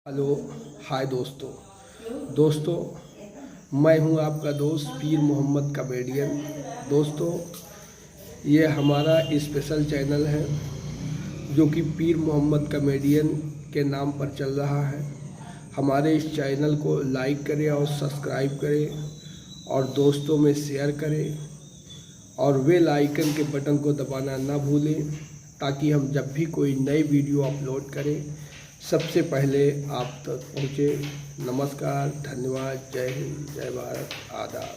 Hello hi दोस्तों मैं हूं आपका दोस्त पीर मोहम्मद कॉमेडियन। दोस्तों ये हमारा स्पेशल चैनल है जो कि पीर मोहम्मद कॉमेडियन के नाम पर चल रहा है। हमारे इस चैनल को लाइक करें और सब्सक्राइब करें और दोस्तों में शेयर करें और बेल आइकन के बटन को दबाना ना भूलें ताकि हम जब भी कोई नई वीडियो अपलोड करें सबसे पहले आप तक पहुँचे। नमस्कार, धन्यवाद, जय हिंद, जय भारत, आदाब।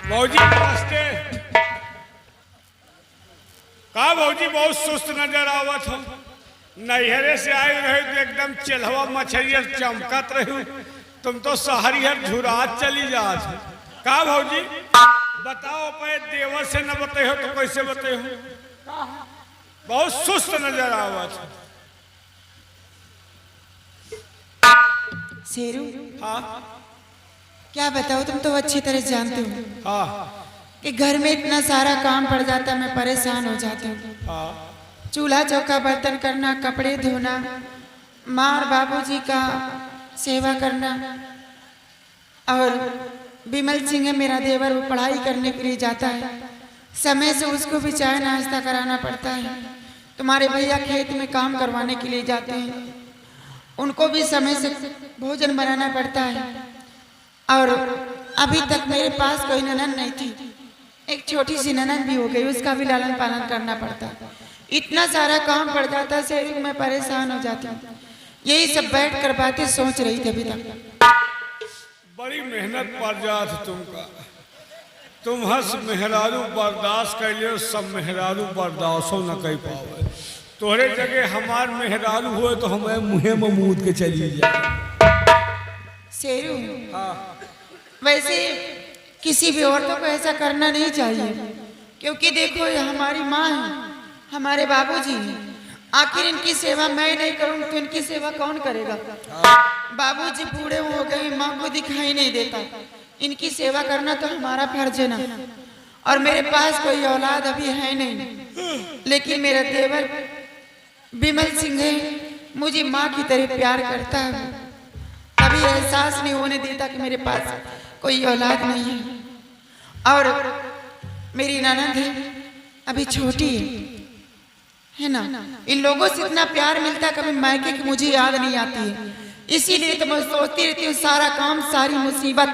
भौजी नमस्ते। का भौजी बहुत सुस्त नजर आवत हो। नैहरे से आए रहे तो एकदम चेलवा मछरियर चमकत रही। तुम तो सहरियर झुरात चली जात। का भौजी बताओ पे देवर से न बते हो तो कैसे बते हो। बहुत सुस्त नजर आवत। शेरू, हाँ क्या बताओ, तुम तो अच्छी तरह जानते हो हाँ कि घर में इतना सारा काम पड़ जाता है, मैं परेशान हो जाती हूँ। हाँ चूल्हा चौका बर्तन करना, कपड़े धोना, माँ और बाबूजी का सेवा करना, और विमल सिंह है मेरा देवर, वो पढ़ाई करने के लिए जाता है, समय से उसको भी चाय नाश्ता कराना पड़ता है। तुम्हारे भैया खेत में काम करवाने के लिए जाते हैं, उनको भी समय से भोजन बनाना पड़ता है। और अभी तक मेरे पास कोई ननद नहीं थी, एक छोटी सी ननद भी हो गई, उसका भी लालन पालन करना पड़ता है। इतना सारा काम पड़ जाता है, मैं परेशान हो जाती हूँ। यही सब बैठ कर बातें सोच रही थी अभी तक। बड़ी मेहनत पड़ जात तुमका। तुम हंस मेहरारू बर्दाश्त कर लियो, सब मेहरारू बर्दाश्त न कर पावे। तोहरे जगह हमार मेहरारू हुए तो हमें मुँहे में मूद के चली जाए। शेरू, हाँ वैसे किसी भी औरतों को ऐसा करना नहीं चाहिए, क्योंकि देखो ये हमारी माँ है, हमारे बाबूजी हैं। आखिर इनकी सेवा मैं नहीं करूँ तो इनकी सेवा कौन करेगा। बाबूजी बूढ़े हो गए, माँ को दिखाई नहीं देता, इनकी सेवा करना तो हमारा फर्ज है ना। और मेरे पास कोई औलाद अभी है नहीं, लेकिन मेरा देवर विमल सिंह है, मुझे माँ की तरह प्यार करता है। अभी एहसास नहीं होने देता कि मेरे पास कोई औलाद नहीं है। और मेरी ननद है, अभी छोटी है ना। इन लोगों से इतना प्यार मिलता है, कभी मायके की मुझे याद नहीं आती है। इसीलिए तो मैं सोचती रहती हूँ सारा काम, सारी मुसीबत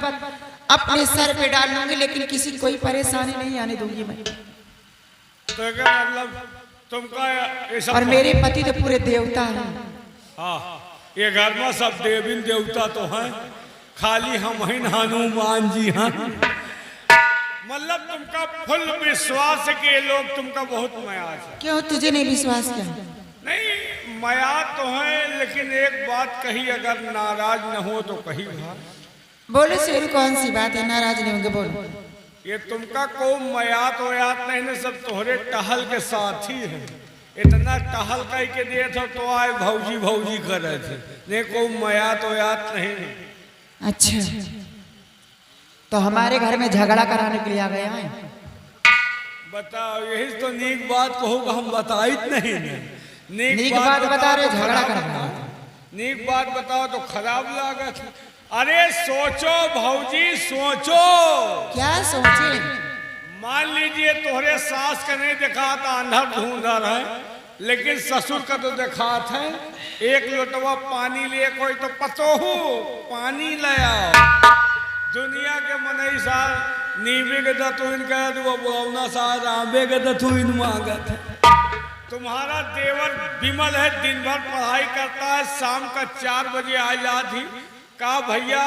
अपने सर पे डाल लूंगी, लेकिन किसी कोई परेशानी नहीं आने दूंगी मैं। तो क्या मतलब तुमका ये सब। और मेरे पति तो पूरे देवता हैं। हाँ ये घर में सब देवीन देवता तो हैं, खाली हम ही हनुमान जी हैं। मतलब तुमका फुल विश्वास है कि ये लोग तुमका बहुत मयाज है। क्यों, तुझे नहीं विश्वास क्या? नहीं मयाज तो है, लेकिन एक बात कही, अगर नाराज न हो तो कही भाई। बोलो शेरू, कौन सी बात है, नाराज नहीं होंगे, बोलो। ये तुमका को मयात वयात नहीं न, सब तोहरे टहल के साथी है। इतना टहल कह के दिए थे तो आए भौजी भौजी करे थे, नहीं को मयात वयात नहीं। अच्छा, तो हमारे घर में झगड़ा कराने के लिए आ गए हैं। बताओ, यही तो नीक बात कहोगा, हम बताई नहीं। नीक बात बता रहे, झगड़ा कर रहे हैं। नीक बात बताओ तो खराब लागत। अरे सोचो भौजी सोचो। क्या सोचे? मान लीजिए तोहरे सास का नहीं देखा था, अंधर धुंधर है, लेकिन ससुर का तो देखा है। एक लोटवा पानी लिए कोई तो पतोहू पानी लाया। दुनिया के मनई सार नीबे के दतुइन का वो बोवना सार आंबे के दतुइन मांगत है। तुम्हारा देवर विमल है, दिन भर पढ़ाई करता है, शाम का 4 बजे आ जाती। का भैया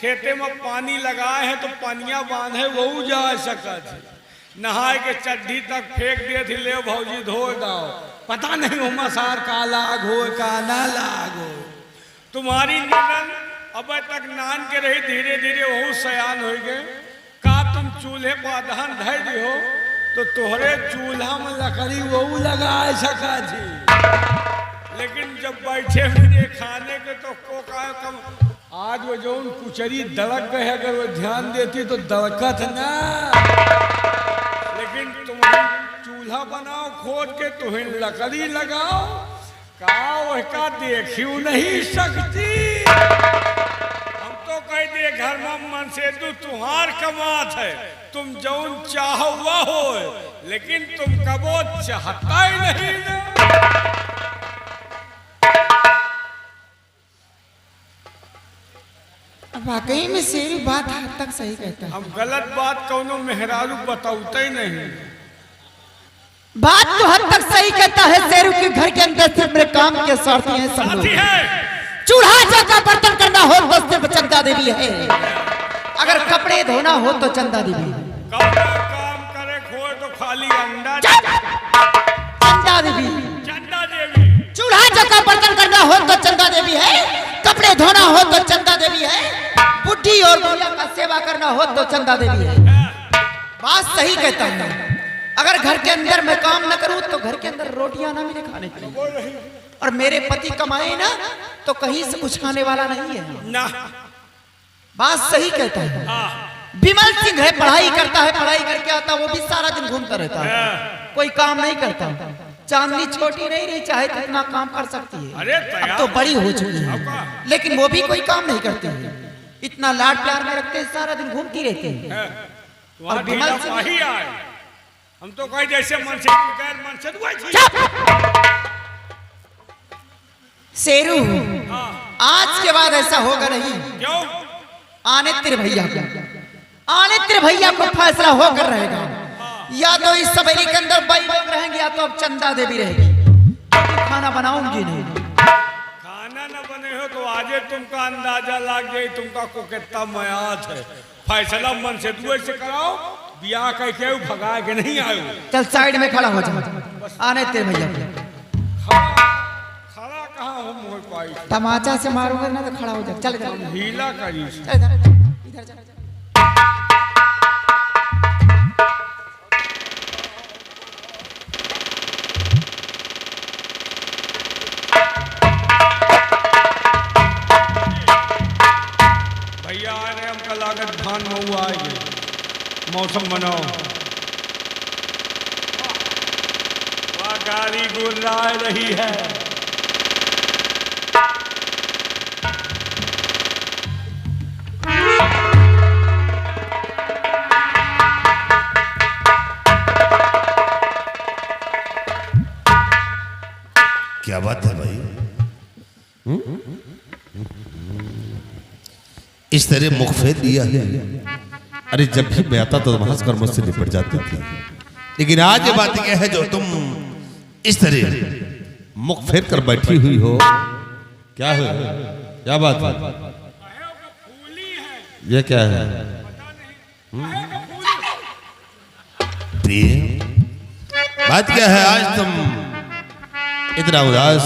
खेते में पानी लगाए है तो पनिया बांधे वो जा सका थी। नहाए के चड्ढी तक फेंक दिए थी, ले भौजी धो दाओ। पता नहीं हो मसार का लाग हो का ना लाग हो। तुम्हारी ननद अब तक नान के रही, धीरे धीरे वो सयान हो गए। का तुम चूल्हे पर अधन धर दी हो तो तोहरे चूल्हा में लकड़ी वो लगा सका थी। लेकिन जब बैठे मुझे खाने के तो को का कम आज वो जो कुचरी दड़क गए अगर वो ध्यान देती तो दड़कत ना। लेकिन तुम चूल्हा बनाओ खोद के तुम्हें लकड़ी लगाओ का वह देखियो नहीं सकती। हम तो कह दे घर में मन से तुम्हार कमात है तुम जौन चाहो वह हो लेकिन तुम कबो चाहता ही नहीं ना। वाकई में शेरू बात हद तक सही कहता है। हम गलत बात कौनो मेहरारू बताते ही नहीं। बात तो हद तक सही कहता है शेरू के घर के अंदर सिर्फ मेरे काम के साथी हैं सब लोग। चूल्हा जगह बर्तन करना हो तो सिर्फ चंदा देवी है, अगर कपड़े धोना हो तो चंदा देवी है। काम करे खोए तो खाली अंडा चंदा देवी। चंदा देवी। चूल्हा जगह बर्तन करना हो तो चंदा देवी है, कपड़े धोना हो तो चंदा देवी है, बुढ़ी और बुढ़िया का सेवा करना हो तो चंदा देवी है। बात सही कहता है, अगर घर के अंदर मैं काम न करूं तो घर के अंदर रोटियां ना मिले खाने के लिए, और मेरे पति कमाए ना तो कहीं से कुछ खाने वाला नहीं है ना। बात सही कहता है। विमल सिंह है, पढ़ाई करता है, पढ़ाई करके आता वो भी सारा दिन घूमता रहता है, कोई काम नहीं करता। चांदनी छोटी नहीं रही, चाहे तो इतना काम कर सकती है, अरे अब तो बड़ी हो चुकी है, लेकिन वो भी कोई काम नहीं करती है। इतना लाड प्यार में रखते हैं, सारा दिन घूमती रहती है। और विमल सिंह आए हम तो कहीं जैसे मन से गैर मन से शेरू आज के बाद ऐसा होगा नहीं। क्यों? आने तेरे भैया को फैसला होकर रहेगा, या तो इस सवेली के अंदर बाई लोग रहेंगे या तो अब चंदा देवी रहेगी। खाना बनाऊंगी नहीं। खाना न बने हो तो आजे तुमका अंदाजा लग गई तुमका को कितना मयात है। फैसला मन से दुए से कराओ, ब्याह कह के भगा के नहीं आयो। चल साइड में खड़ा हो जा, आने तेरे भैया खड़ा कहाँ हो मुँह पाई तमाचा से मारूंगा ना तो खड़ा हो जा। चल इधर हीला करी इधर जा। भैया आ रहे हमका लागत धान मऊ आएगी। मौसम बनाओ, वहाँ गाड़ी गुर्रा रही है। क्या बात है भाई? इस तरह मुख फेर दिया है। अरे जब भी मैं आता तो वहां कर मुझसे निपट जाती थी, लेकिन आज ये बात यह है जो तुम इस तरह मुख फेर कर बैठी हुई हो। क्या है? क्या बात है? ये क्या है? प्रिय बात क्या है? आज तुम इतना उदास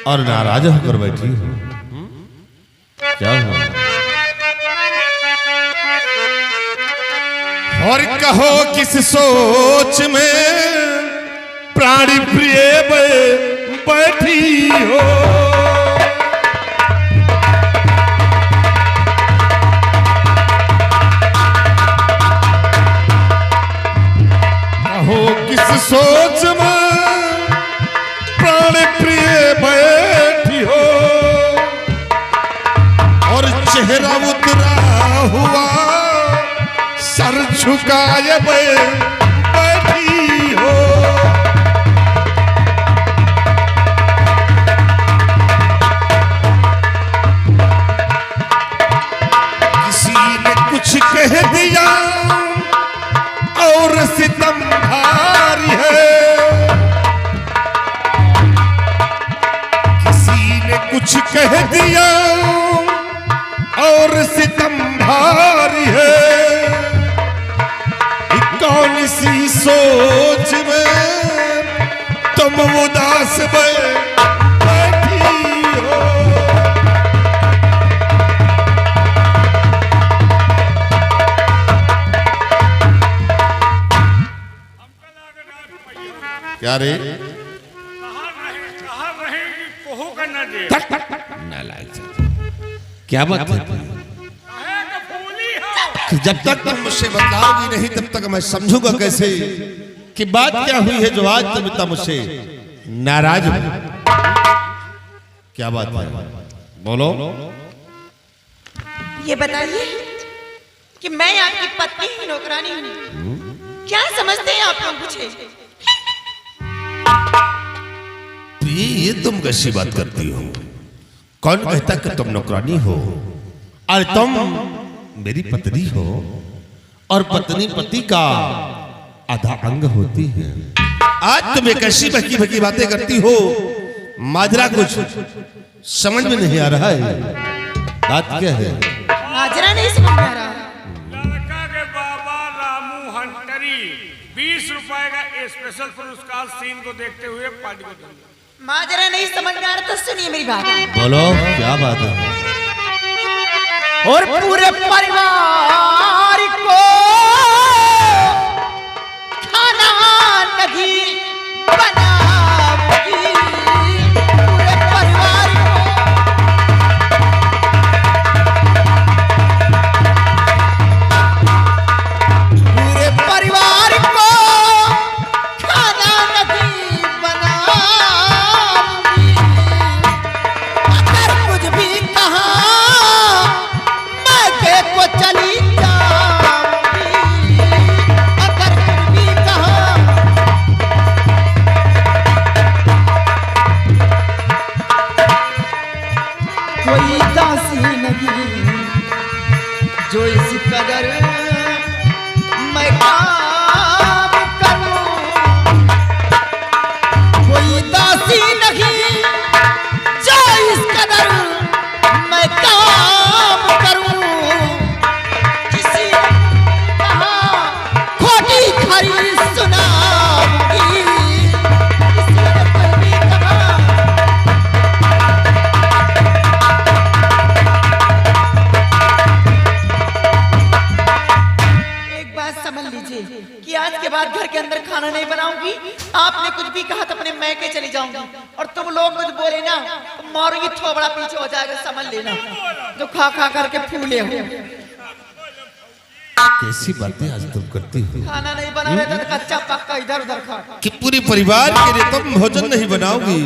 और नाराज होकर बैठी हो, क्या हुआ? और कहो किस सोच में प्राणी प्रिय बैठी हो। कहो किस सोच में प्राण प्रिय बैठी हो, और चेहरा उतरा हुआ सर झुकाए बैठी हो। किसी ने कुछ कह दिया और सितम भारी है, कुछ कह दिया और सितम भारी है। कौन सी सोच में तुम उदास बैठी हो। क्या रे? नालायक से। क्या बात है? कहे का फूली है। कि जब तक तुम मुझसे बतलाओगी नहीं तब तक मैं समझूंगा कैसे कि बात क्या हुई है जो आज तुम इतना मुझसे नाराज हो। क्या बात है? बोलो। ये बताइए कि मैं आपकी पत्नी ही नौकरानी हूँ, क्या समझते हैं आप लोग मुझे? ये तुम कैसी बात करती हो? कौन कहता कि तुम नौकरानी हो? और तुम मेरी पत्नी हो और पत्नी पति का आधा अंग होती है। आज तुम एक ऐसी बकी बकी बातें करती हो, माजरा कुछ समझ में नहीं आ रहा है। बात क्या है? माजरा नहीं समझ में आ रहा। लड़का के बाबा रामू हंटरी 20 रुपए का स्पेशल पुरस्कार सीन को देखते हुए पार्टी को देंगे। माजरा नहीं समझ में आ रहा तो सुनिए मेरी बात। बोलो क्या बात है? और पूरे परिवार को खाना नहीं बनाऊंगी। पूरे परिवार को खाना नहीं बनाऊंगी। अगर कुछ भी कहा को चली जाऊंगी। अगर कुछ भी कहा कोई दासी नहीं जो इस कदर मैं काम करूं। कोई दासी नहीं जो इस कदर मैं काम करूं। कि आज के बाद घर के अंदर खाना नहीं बनाऊंगी। आपने कुछ भी कहा तो अपने मैके चली जाऊंगी और तुम लोग कुछ बोले ना तो मारूंगी, थोबड़ा पीछे हो जाएगा, समझ लेना। जो खा खा करके फूले हो। कैसी बातें आज तुम करती हो? खाना नहीं बना रहे तो कच्चा पक्का इधर उधर खा। कि पूरे परिवार के लिए तुम भोजन नहीं बनाओगी?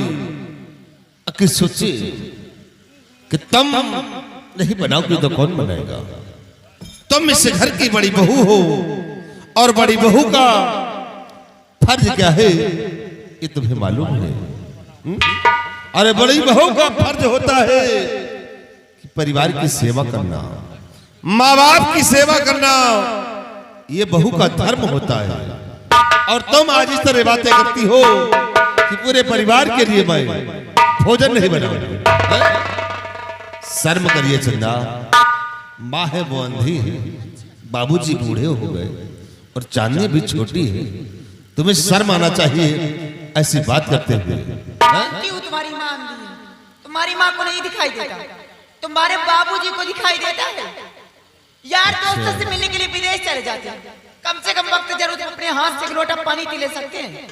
अगर सोचे कि तुम नहीं बनाओगी तो कौन बनाएगा? तुम इस घर की बड़ी बहू हो और बड़ी बहू का फर्ज क्या है ये तुम्हें मालूम है? अरे बड़ी बहू का फर्ज होता है कि परिवार की सेवा करना, माँ बाप की सेवा करना, ये बहू का धर्म होता है। और तुम आज इस तरह बातें करती हो कि पूरे परिवार के लिए मैं भोजन नहीं बनाऊंगा। शर्म करिए चंदा, माँ है वो अंधी है, बाबूजी बूढ़े हो गए और चांदनी भी छोटी है। तुम्हें शर्म आना चाहिए ऐसी बात करते हुए। क्यों तुम्हारी माँ अंधी है? तुम्हारी माँ को नहीं दिखाई देता, तुम्हारे बाबूजी को दिखाई देता है। यार दोस्तों से मिलने के लिए विदेश चले जाते हैं, कम से कम वक्त जरूरत अपने हाथ से एक लोटा पानी पी ले सकते हैं।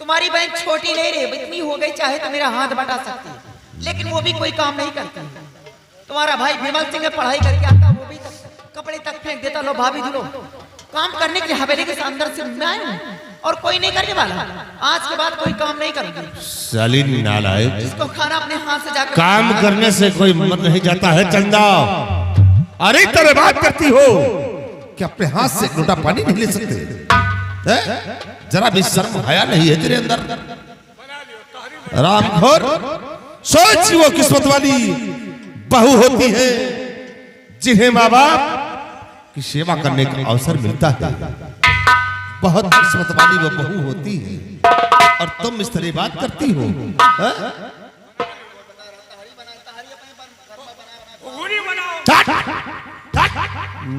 तुम्हारी बहन छोटी नहीं रही, इतनी हो गई चाहे तो मेरा हाथ बटा सकती है, लेकिन वो भी कोई काम नहीं करती। तुम्हारा भाई विमल सिंह पढ़ाई करके आता, वो भी कपड़े तक फेंक देता। लो भाभी धुलो, काम करने के लिए हवेली के अंदर से मैं हूं और कोई नहीं करने वाला। आज के बाद कोई काम नहीं करूंगी। साली नालायक, इसको खाना अपने हाथ से जाकर काम करने से कोई मर नहीं जाता है चंदा। अरे तरह बात करती हो कि अपने हाथ से एक लोटा पानी नहीं ले सकते? जरा भी शर्म हया नहीं है तेरे अंदर? रामखोर, सोच वो किस्मत वाली बहू होती है जिन्हें माँ बाप की सेवा करने का अवसर मिलता है। बहुत किस्मत वाली वो बहू होती है और तुम इस तरह बात करती हो।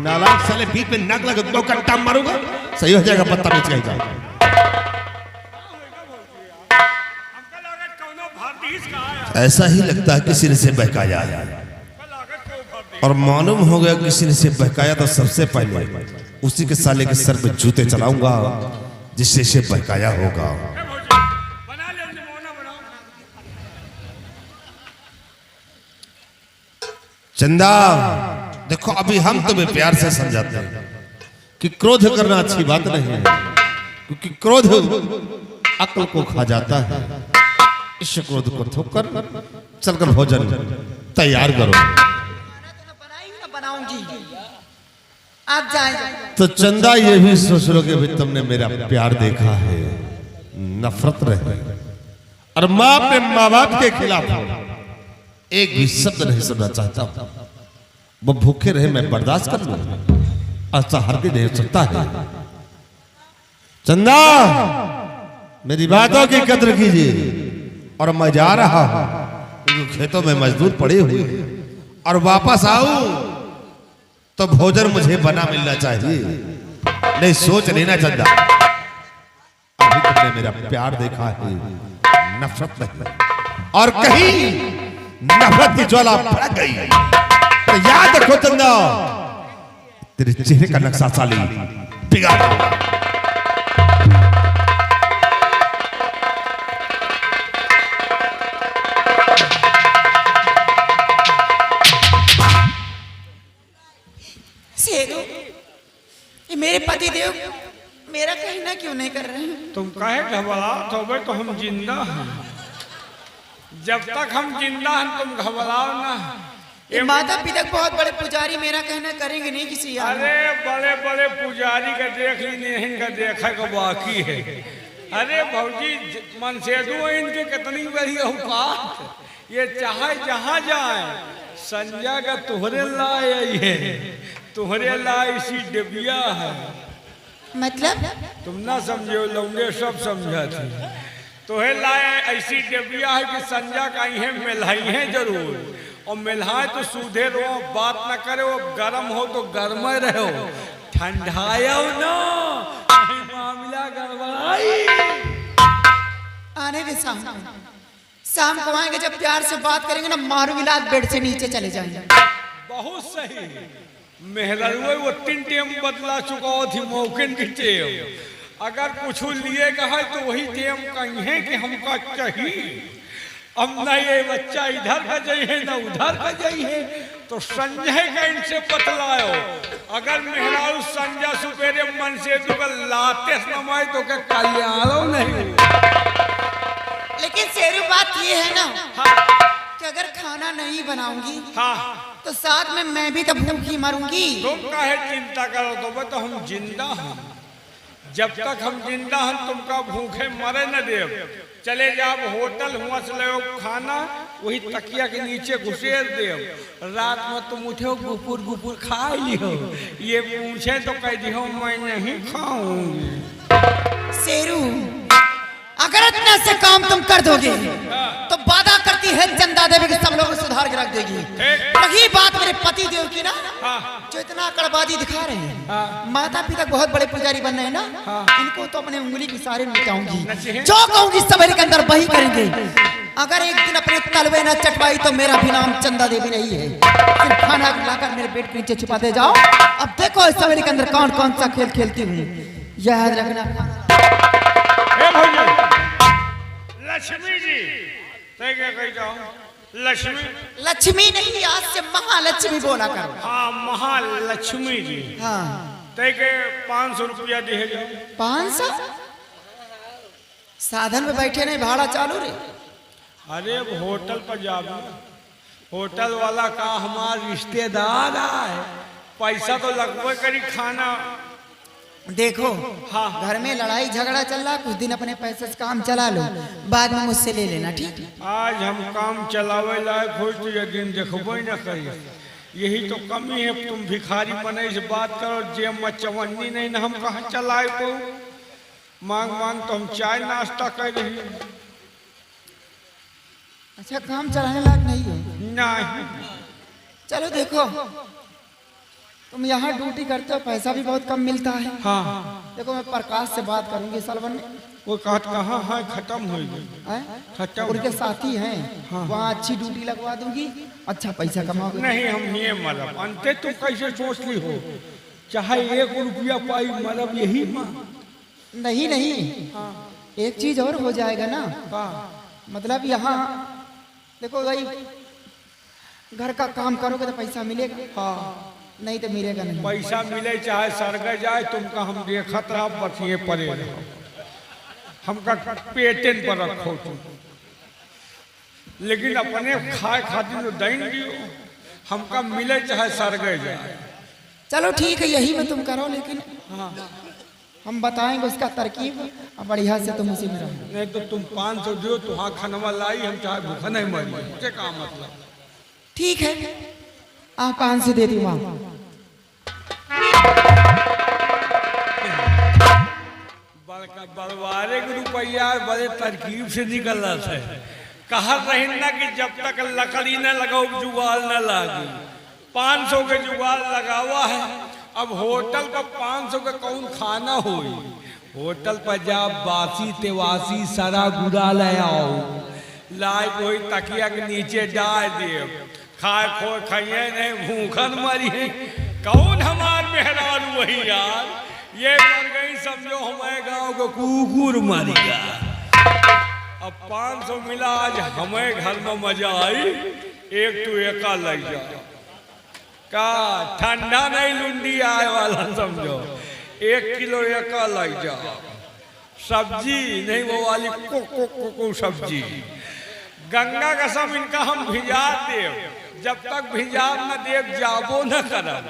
नालायक साले, बीच में नाक लगा दो कंटा मारूंगा, सही हो जाएगा। पत्ता बेच गई ऐसा ही लगता है किसी ने से बहकाया है और मालूम हो गया किसी ने से बहकाया तो सबसे पहले उसी के साले के सर पे जूते चलाऊंगा जिससे से बहकाया होगा। चंदा देखो, अभी हम तुम्हें प्यार से समझाते हैं कि क्रोध करना अच्छी बात नहीं है, क्योंकि क्रोध अक्ल को खा जाता है। इस क्रोध को थोपकर चलकर भोजन तैयार करो। ना बनाऊंगी, आप जाएं। तो चंदा ये भी सोच लो कि भाई तुमने मेरा प्यार देखा है, नफरत रहे और माँ अपने माँ बाप के खिलाफ हो, एक भी शब्द नहीं सुनना चाहता। वो भूखे रहे मैं बर्दाश्त कर लूं, ऐसा हरगिज़ नहीं हो सकता है। चंदा मेरी बातों की कद्र कीजिए। और मैं जा रहा हूं, क्योंकि खेतों में मजदूर पड़े हुए हैं, और वापस आऊं तो भोजन मुझे बना मिलना चाहिए। नहीं सोच लेना चंदा, अभी तुमने मेरा प्यार देखा है, नफरत नहीं। और कहीं नफरत की ज्वाला भड़क गई तो याद रखो चंदा, तेरे चेहरे का नक्शा साली बिगाड़ दूंगा। शेरू, ये मेरे पति देव मेरा कहना क्यों नहीं कर रहे हैं? तुम कहे घबरा तो भाई तो हम जिंदा हैं। जब तक हम जिंदा हैं तुम घबराओ ना। ये माता पिता बहुत बड़े पुजारी मेरा कहना करेंगे नहीं किसी यार। अरे बड़े बड़े पुजारी का देख ली नहीं, इनका देखा का बाकी है। अरे भौजी मनसेदू इनके कितनी बड़ी औकात, ये चाहे जहाँ जाए संजय का तुहरे लाए, ये तुहरे लाए इसी डिबिया है। मतलब तुम ना समझो, लौंगे सब समझा थी। तोहे लाए ऐसी डिबिया है कि संजय का है मिलाई है जरूर, और मिलाए तो सूधे रहो, बात ना करे, वो गर्म हो तो गर्म रहो, ठंडाया ना मामला गड़बड़ाई। आने दे शाम को आएंगे, जब प्यार से बात करेंगे ना मारूंगी लात, बेड से नीचे चले जाएंगे। बहुत सही। मेहरारू वो 3 टेम बदला चुका थी मौकिन की टेम। अगर कुछ लिए कहा तो वही टेम कहीं है कि हमका चाहिए। अब न ये बच्चा इधर का जाइए न उधर का जाइए, तो संजय का इनसे बतलायो। अगर मेहरारू संजय सुपेरे मन से तो लाते नमाए तो क्या कल्याणो नहीं। लेकिन शेरू बात ये है ना, हाँ। कि अगर खाना नहीं बनाऊंगी हाँ तो साथ में मैं भी तो भूखी मरूंगी। तुम काहे चिंता करो, तो हम जिंदा हैं। जब तक हम जिंदा हैं तुमका भूखे मरे न देव। चले जाओ होटल हुआ से ले खाना, वही तकिया के नीचे घुसेर देव। रात में तुम उठो गुपुर गुपुर खा लियो, ये पूछे तो कह दियो मैं नहीं खाऊंगी। शेरू अगर इतना से काम तुम कर दोगे तो वादा करती है चंदा देवी के सब लोग सुधार के रख देगी। रही बात मेरे पति देव की ना, जो इतना कड़बाजी दिखा रहे हैं, माता पिता बहुत बड़े पुजारी बन रहे हैं ना, इनको तो अपने उंगली के सारे मिटाऊंगी। जो कहूंगी सवेरे के अंदर वही करेंगे। अगर एक दिन अपने तलवे न चटवाई तो मेरा भी नाम चंदा देवी नहीं है। फिर खाना लाकर मेरे पेट के नीचे छुपाते जाओ। अब देखो इस सवेरे के अंदर कौन कौन सा खेल खेलती हूँ, याद रखना। लक्ष्मी जी क्या कही जाओ? लक्ष्मी लक्ष्मी नहीं, आज से महालक्ष्मी बोला करो। हाँ महालक्ष्मी जी। हाँ तय के 500 रुपया दिए जाओ। 500? साधन में बैठे नहीं, भाड़ा चालू रे। अरे होटल पर जाओ, होटल वाला का हमारा रिश्तेदार है, पैसा तो लगभग करी खाना। देखो हाँ। घर में लड़ाई झगड़ा चल रहा, कुछ दिन अपने पैसे से काम चला लो, बाद में मुझसे ले लेना, ठीक है? आज हम काम चलावे लायक हो तो ये दिन देखबो न करी। यही तो कमी है, तुम भिखारी बने से बात करो, जे मचवन्नी नहीं न हम कहाँ चलाए को। मांग मांग तो हम चाय नाश्ता कर रही। अच्छा काम चलाने लायक नहीं हो? नहीं। चलो देखो, तुम यहाँ ड्यूटी करते हो, पैसा भी बहुत कम मिलता है। हाँ। देखो मैं प्रकाश से बात करूंगी सालवन में, वो कहाँ है, खत्म हो गई। खत्म। उनके साथी हैं, वहाँ अच्छी ड्यूटी लगवा दूंगी, अच्छा पैसा कमाओगे। नहीं हम ये मतलब अंते तुम कैसे सोच ली हो, चाहे 1 रुपया पाई मतलब यही माँ। नहीं नहीं, एक चीज और हो जाएगा ना। मतलब यहाँ देखो भाई, घर का काम करोगे तो पैसा मिलेगा, हाँ नहीं तो मिलेगा नहीं। पैसा मिले चाहे सरगे जाए, तुमका हम देखत रहा बचिए पड़े रहो, हमका पेटेन पर रखो तुम, लेकिन अपने खाए खातिर दैन दियो, हमका मिले चाहे सरगे जाए। चलो ठीक है, यही में तुम करो, लेकिन हम बताएंगे उसका तरकीब और बढ़िया से तुम उसी में रहो। नहीं तो तुम 500 दियो, तुहां खनवा लाई, हम चाहे भूखा नहीं मरी, मुझे का मतलब। ठीक है, आप 500 दे दी वहाँ। बड़का बड़वारे के रुपया बड़े तरकीब से निकल रहा है। कहा रही ना कि जब तक लकड़ी न लगाओ जुगाड़ न लागी। 500 के जुगाड़ लगावा है। अब होटल पर 500 का कौन खाना होई? होटल पर जा बासी तेवासी सारा गुड़ा ले आओ, लाए कोई तकिया के नीचे डाल दे, खाए खो खाइए नहीं, भूखन मरी है। कौन हमार मेहरान वही यार, ये मर गई समझो हमारे गांव को कुकुर मरेगा। अब 500 मिला, आज हमें घर में मजा आई। एक तो एका लग जा का ठंडा नहीं लुंडी आए वाला समझो, 1 किलो एका लग जा। सब्जी नहीं वो वाली को सब्जी, गंगा का सब इनका हम भिजा दे, जब तक भिजा न देव जाबो न करब।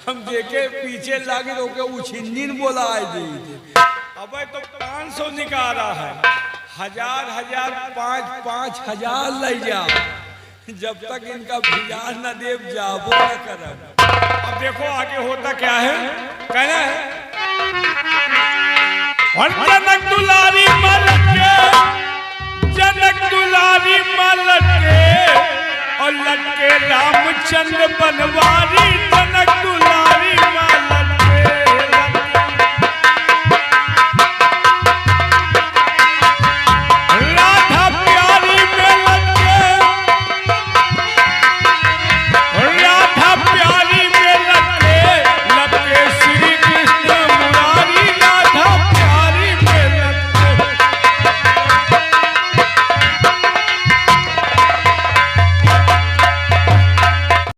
हम देखे पीछे लागे तो के उछिन्नीन बोलाए दी। अब तो 500 निकाला है, 1000 5 हजार ले जा, जब तक इनका भिजा न देव जाबो न करब। अब देखो आगे होता क्या है, कहना है जनक दुलारी मलक के, जनक दुलारी मलक के, और लटके रामचंद्र बनवारी।